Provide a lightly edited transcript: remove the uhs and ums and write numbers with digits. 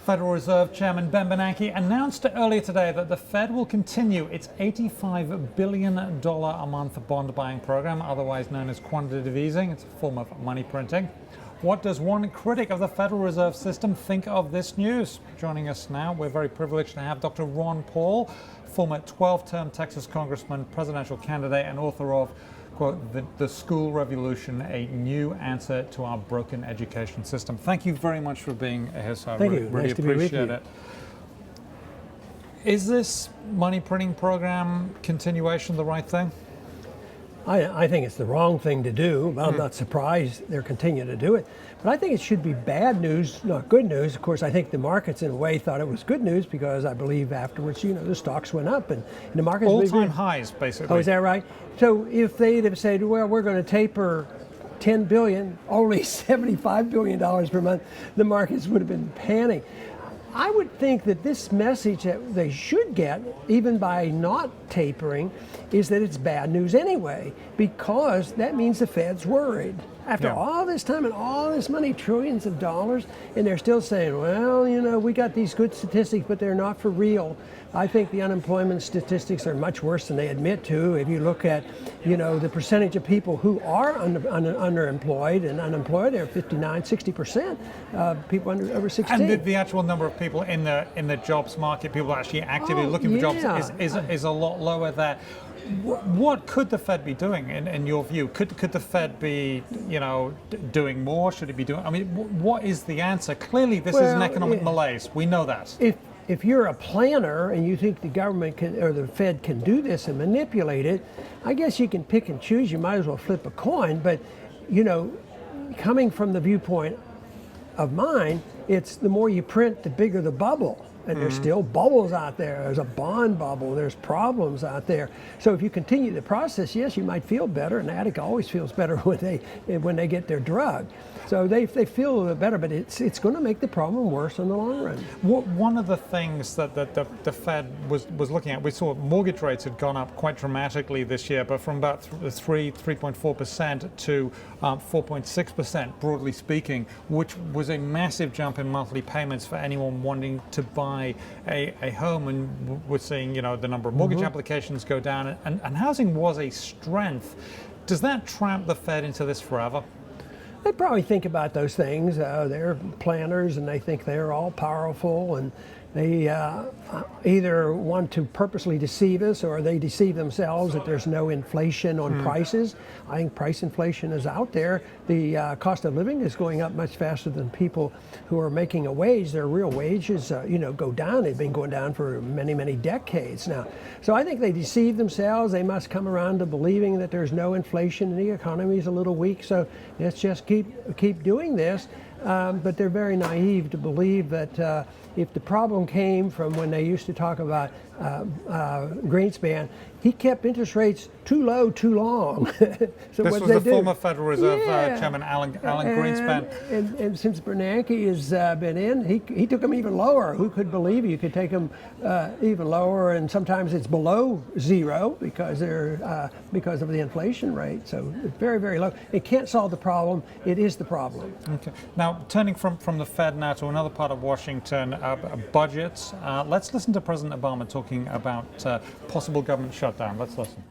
Federal Reserve Chairman Ben Bernanke announced earlier today that the Fed will continue its $85 billion a month bond buying program, otherwise known as quantitative easing. It's a form of money printing. What does one critic of the Federal Reserve System think of this news? Joining us now, we're very privileged to have Dr. Ron Paul, former 12-term Texas Congressman, presidential candidate, and author of, quote, the School Revolution, a new answer to our broken education system. Thank you very much for being here, sir. Thank you. Really Nice to be with appreciate you. it. Is this money printing program continuation the right thing? I think it's the wrong thing to do. I'm not surprised they're continuing to do it. But I think it should be bad news, not good news. Of course, I think the markets in a way thought it was good news because I believe afterwards, the stocks went up and the markets... All-time highs, basically. Oh, is that right? So if they'd have said, well, we're going to taper $10 billion, only $75 billion per month, the markets would have been panicking. I would think that this message that they should get, even by not tapering, is that it's bad news anyway, because that means the Fed's worried. After all this time and all this money, trillions of dollars, and they're still saying, well, we got these good statistics, but they're not for real. I think the unemployment statistics are much worse than they admit to. If you look at, the percentage of people who are underemployed and unemployed, they're 59, 60% people over 16. And the actual number of people in the jobs market, people actually actively looking for jobs, is a lot lower there. What could the Fed be doing, in your view? Could the Fed be, doing more? Should it be doing? I mean, what is the answer? Clearly, this is an economic malaise. We know that. If you're a planner and you think the government or the Fed can do this and manipulate it, I guess you can pick and choose. You might as well flip a coin. But, coming from the viewpoint of mine, it's the more you print, the bigger the bubble. And there's still bubbles out there. There's a bond bubble. There's problems out there. So if you continue the process, yes, you might feel better. An addict always feels better when they get their drug. So they feel a little bit better, but it's going to make the problem worse in the long run. One of the things that the Fed was looking at, we saw mortgage rates had gone up quite dramatically this year, but from about 3.4% to 4.6%, broadly speaking, which was a massive jump in monthly payments for anyone wanting to buy a home. And we're seeing, the number of mortgage applications go down, and housing was a strength. Does that trap the Fed into this forever? They probably think about those things. They're planners and they think they're all powerful, and they either want to purposely deceive us or they deceive themselves that there's no inflation on prices. I think price inflation is out there. The cost of living is going up much faster than people who are making a wage. Their real wages, go down. They've been going down for many, many decades now. So I think they deceive themselves. They must come around to believing that there's no inflation and the economy is a little weak. So let's just keep doing this. But they're very naive to believe that if the problem came from when they used to talk about Greenspan, he kept interest rates too low too long. So this was the former Federal Reserve Chairman Alan Greenspan. And since Bernanke has been in, he took them even lower. Who could believe you could take them even lower? And sometimes it's below zero because because of the inflation rate. So it's very, very low. It can't solve the problem. It is the problem. Okay. Now, turning from the Fed now to another part of Washington, budgets. Let's listen to President Obama talking about possible government shutdown. Let's listen.